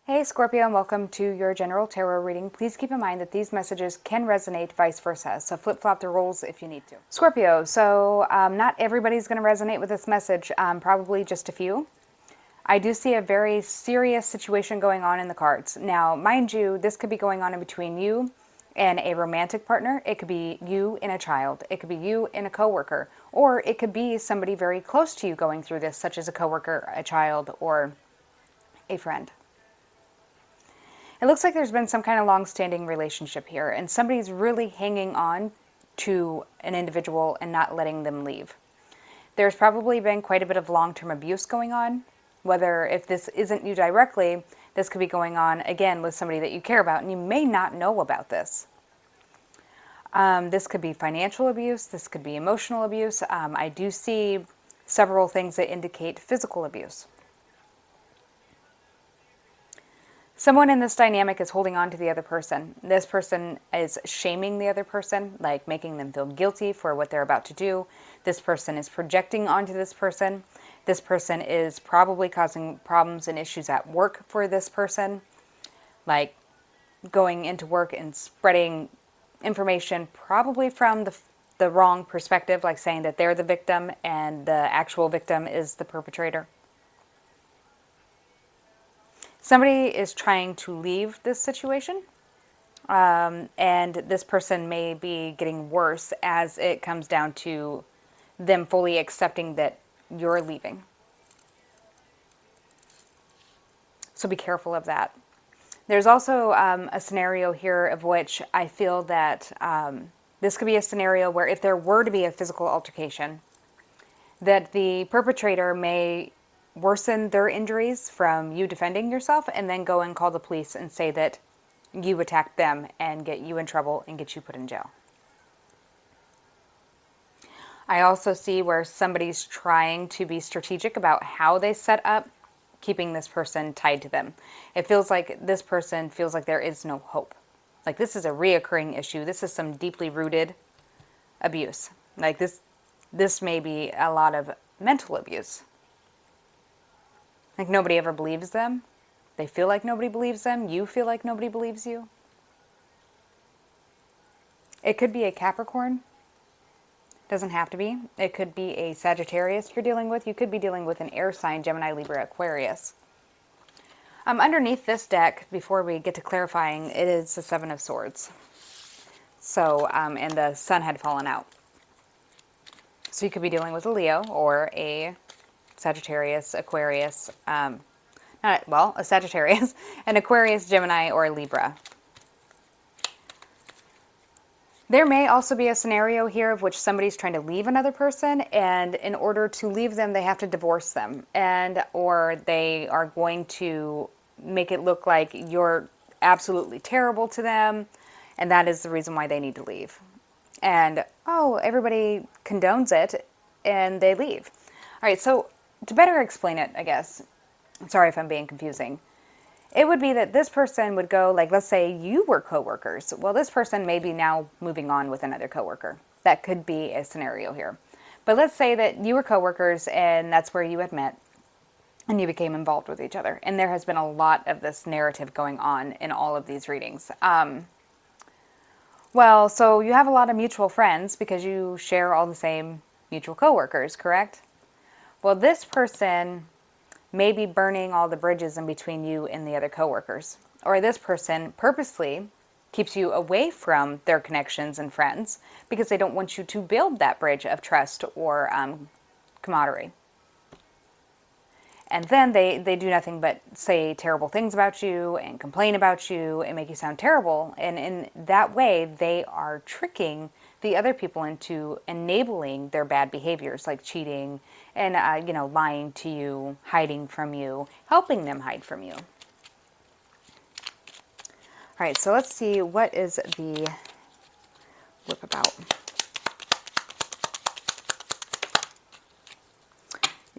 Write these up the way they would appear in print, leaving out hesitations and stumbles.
Hey Scorpio, and welcome to your general tarot reading. Please keep in mind that these messages can resonate vice versa, so flip-flop the roles if you need to. Scorpio, so not everybody's going to resonate with this message, probably just a few. I do see a very serious situation going on in the cards. Now, mind you, this could be going on in between you and a romantic partner. It could be you and a child. It could be you and a coworker. Or it could be somebody very close to you going through this, such as a coworker, a child, or a friend. It looks like there's been some kind of long-standing relationship here, and somebody's really hanging on to an individual and not letting them leave. There's probably been quite a bit of long-term abuse going on. Whether if this isn't you directly, this could be going on, again, with somebody that you care about, and you may not know about this. This could be financial abuse. This could be emotional abuse. I do see several things that indicate physical abuse. Someone in this dynamic is holding on to the other person. This person is shaming the other person, like making them feel guilty for what they're about to do. This person is projecting onto this person. This person is probably causing problems and issues at work for this person, like going into work and spreading information probably from the wrong perspective, like saying that they're the victim and the actual victim is the perpetrator. Somebody is trying to leave this situation, and this person may be getting worse as it comes down to them fully accepting that you're leaving. So be careful of that. There's also a scenario here of which I feel that this could be a scenario where if there were to be a physical altercation, that the perpetrator may worsen their injuries from you defending yourself and then go and call the police and say that you attacked them and get you in trouble and get you put in jail. I also see where somebody's trying to be strategic about how they set up keeping this person tied to them. It feels like this person feels like there is no hope. Like this is a reoccurring issue. This is some deeply rooted abuse. Like this may be a lot of mental abuse. Like nobody ever believes them. They feel like nobody believes them. You feel like nobody believes you. It could be a Capricorn. Doesn't have to be. It could be a Sagittarius you're dealing with. You could be dealing with an air sign, Gemini, Libra, Aquarius. Underneath this deck, before we get to clarifying, it is the Seven of Swords. So, and the sun had fallen out. So you could be dealing with a Leo or a Sagittarius, Aquarius, a Sagittarius, an Aquarius, Gemini, or Libra. There may also be a scenario here of which somebody's trying to leave another person, and in order to leave them, they have to divorce them, or they are going to make it look like you're absolutely terrible to them, and that is the reason why they need to leave. And, everybody condones it, and they leave. All right, so to better explain it, I guess, sorry if I'm being confusing, it would be that this person would go, like, let's say you were coworkers. Well, this person may be now moving on with another coworker. That could be a scenario here. But let's say that you were coworkers and that's where you had met and you became involved with each other. And there has been a lot of this narrative going on in all of these readings. So you have a lot of mutual friends because you share all the same mutual coworkers, correct? Well, this person may be burning all the bridges in between you and the other coworkers. Or this person purposely keeps you away from their connections and friends because they don't want you to build that bridge of trust or camaraderie. And then they do nothing but say terrible things about you and complain about you and make you sound terrible. And in that way, they are tricking the other people into enabling their bad behaviors, like cheating and, lying to you, hiding from you, helping them hide from you. All right, so let's see, what is the whip about?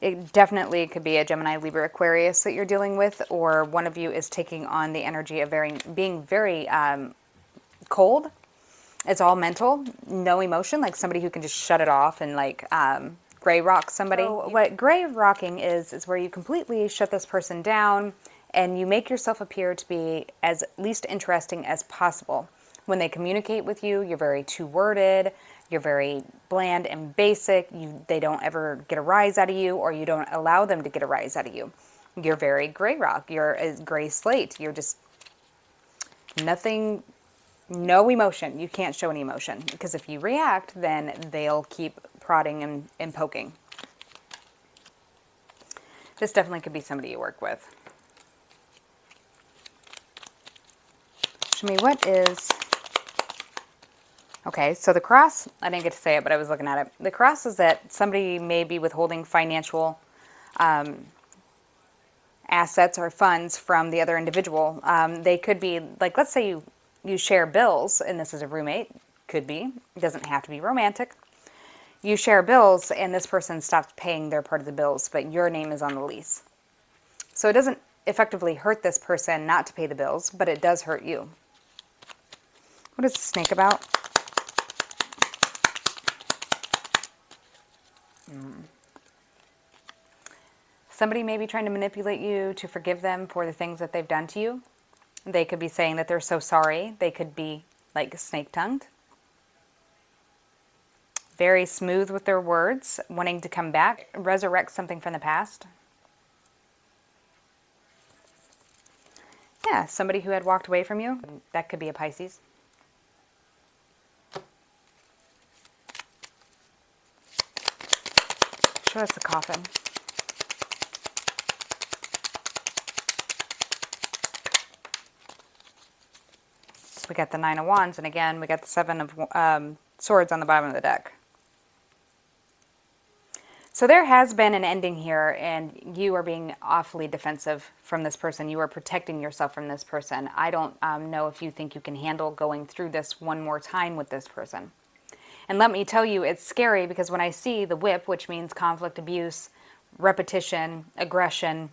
It definitely could be a Gemini, Libra, Aquarius that you're dealing with, or one of you is taking on the energy of being very cold. It's all mental, no emotion, like somebody who can just shut it off and gray rock somebody. So what gray rocking is where you completely shut this person down and you make yourself appear to be as least interesting as possible. When they communicate with you, you're very two-worded, you're very bland and basic, they don't ever get a rise out of you, or you don't allow them to get a rise out of you. You're very gray rock, you're a gray slate, you're just nothing, no emotion. You can't show any emotion, because if you react, then they'll keep prodding and poking. This definitely could be somebody you work with. Show me what is... Okay, so the cross, I didn't get to say it, but I was looking at it. The cross is that somebody may be withholding financial assets or funds from the other individual. They could be, like, let's say you share bills, and this is a roommate, could be, it doesn't have to be romantic. You share bills, and this person stops paying their part of the bills, but your name is on the lease. So it doesn't effectively hurt this person not to pay the bills, but it does hurt you. What is the snake about? Somebody may be trying to manipulate you to forgive them for the things that they've done to you. They could be saying that they're so sorry. They could be like snake-tongued. Very smooth with their words, wanting to come back, resurrect something from the past. Yeah, somebody who had walked away from you. That could be a Pisces. Show us the coffin. We got the Nine of Wands, and again, we got the Seven of Swords on the bottom of the deck. So there has been an ending here, and you are being awfully defensive from this person. You are protecting yourself from this person. I don't know if you think you can handle going through this one more time with this person. And let me tell you, it's scary, because when I see the whip, which means conflict, abuse, repetition, aggression,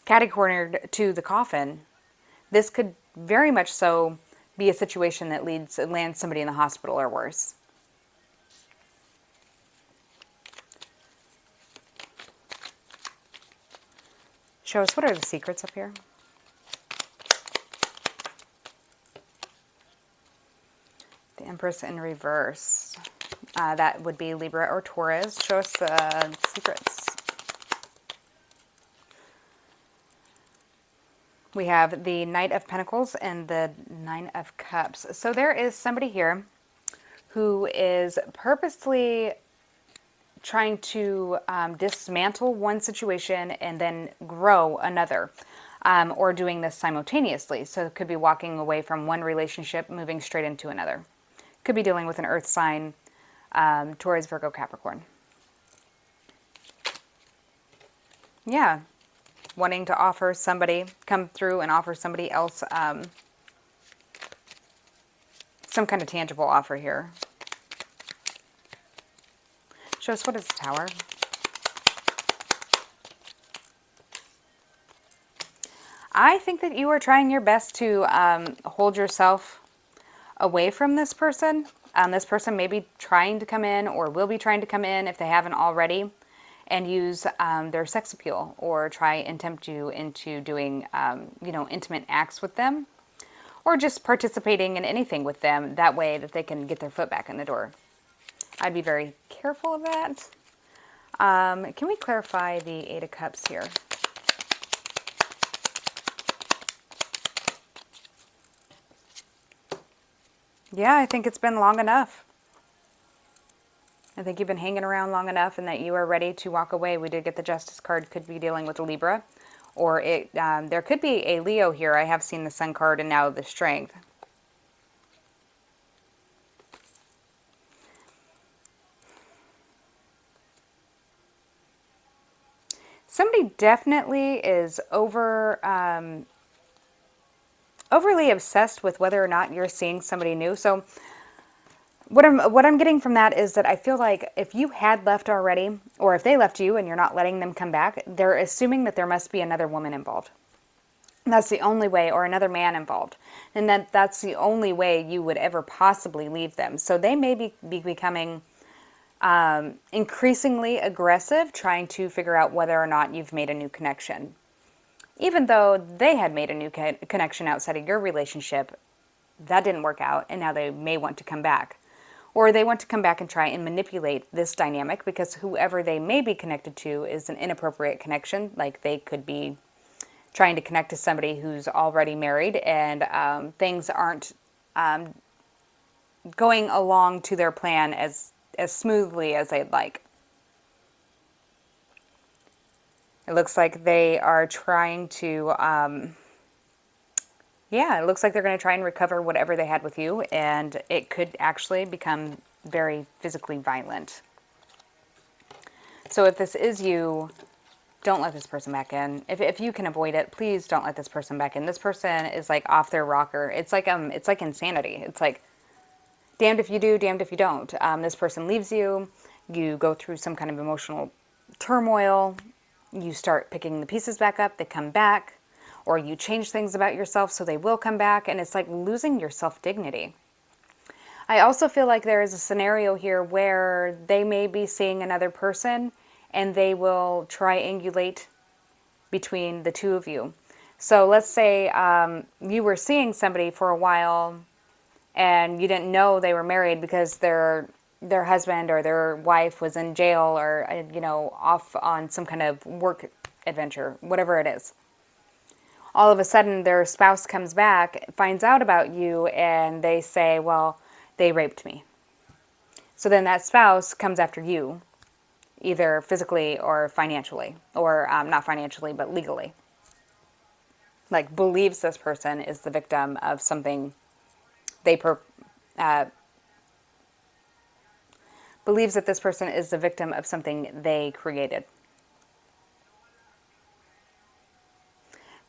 catty-cornered to the coffin, this could very much so be a situation that lands somebody in the hospital or worse. Show us, what are the secrets up here? The Empress in reverse. That would be Libra or Taurus. Show us the secrets. We have the Knight of Pentacles and the Nine of Cups. So there is somebody here who is purposely trying to dismantle one situation and then grow another, or doing this simultaneously. So it could be walking away from one relationship, moving straight into another. Could be dealing with an earth sign, Taurus, Virgo, Capricorn. Yeah. Wanting to offer somebody, come through and offer somebody else some kind of tangible offer here. Show us, what is the Tower? I think that you are trying your best to hold yourself away from this person. This person may be trying to come in, or will be trying to come in if they haven't already, and use their sex appeal, or try and tempt you into doing, intimate acts with them, or just participating in anything with them, that way that they can get their foot back in the door. I'd be very careful of that. Can we clarify the Eight of Cups here? Yeah, I think it's been long enough. I think you've been hanging around long enough, and that you are ready to walk away. We did get the Justice card. Could be dealing with a Libra, or there could be a Leo here. I have seen the Sun card and now the Strength. Somebody definitely is overly obsessed with whether or not you're seeing somebody new. So what I'm getting from that is that I feel like if you had left already, or if they left you and you're not letting them come back, they're assuming that there must be another woman involved. That's the only way, or another man involved. And that's the only way you would ever possibly leave them. So they may be becoming increasingly aggressive, trying to figure out whether or not you've made a new connection. even though they had made a new connection outside of your relationship, that didn't work out, and now they may want to come back. Or they want to come back and try and manipulate this dynamic because whoever they may be connected to is an inappropriate connection. Like they could be trying to connect to somebody who's already married, and things aren't going along to their plan as smoothly as they'd like. It looks like they are trying to, yeah, it looks like they're going to try and recover whatever they had with you, and it could actually become very physically violent. So if this is you, don't let this person back in. If you can avoid it, please don't let this person back in. This person is like off their rocker. It's like insanity. It's like damned if you do, damned if you don't. This person leaves you. You go through some kind of emotional turmoil. You start picking the pieces back up. They come back. Or you change things about yourself so they will come back. And it's like losing your self-dignity. I also feel like there is a scenario here where they may be seeing another person and they will triangulate between the two of you. So let's say you were seeing somebody for a while and you didn't know they were married because their husband or their wife was in jail or, off on some kind of work adventure, whatever it is. All of a sudden, their spouse comes back, finds out about you, and they say, well, they raped me. So then that spouse comes after you, either physically or financially, or not financially, but legally. Like, believes this person is the victim of something believes that this person is the victim of something they created.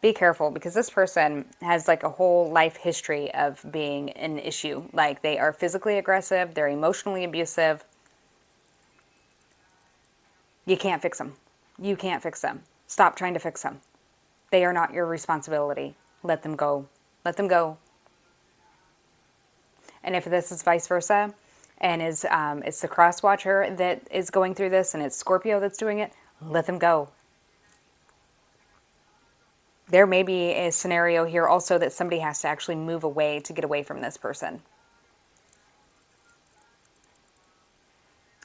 Be careful, because this person has like a whole life history of being an issue. Like they are physically aggressive, they're emotionally abusive. You can't fix them. You can't fix them. Stop trying to fix them. They are not your responsibility. Let them go. Let them go. And if this is vice versa, and it's the cross watcher that is going through this, and it's Scorpio that's doing it, let them go. There may be a scenario here also that somebody has to actually move away to get away from this person.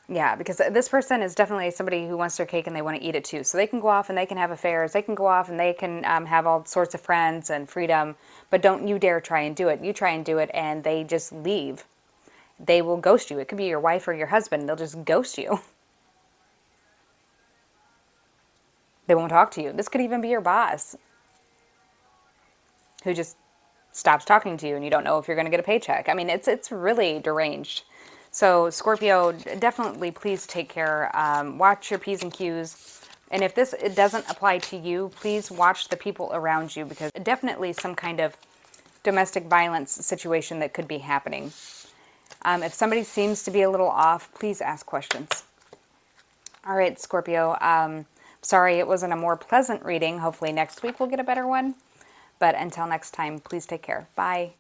Yeah, because this person is definitely somebody who wants their cake and they want to eat it too. So they can go off and they can have affairs. They can go off and they can have all sorts of friends and freedom. But don't you dare try and do it. You try and do it and they just leave. They will ghost you. It could be your wife or your husband. They'll just ghost you. They won't talk to you. This could even be your boss, who just stops talking to you and you don't know if you're going to get a paycheck. I mean, it's really deranged. So Scorpio, definitely please take care. Watch your P's and Q's. And if it doesn't apply to you, please watch the people around you, because definitely some kind of domestic violence situation that could be happening. If somebody seems to be a little off, please ask questions. All right, Scorpio. Sorry it wasn't a more pleasant reading. Hopefully next week we'll get a better one. But until next time, please take care. Bye.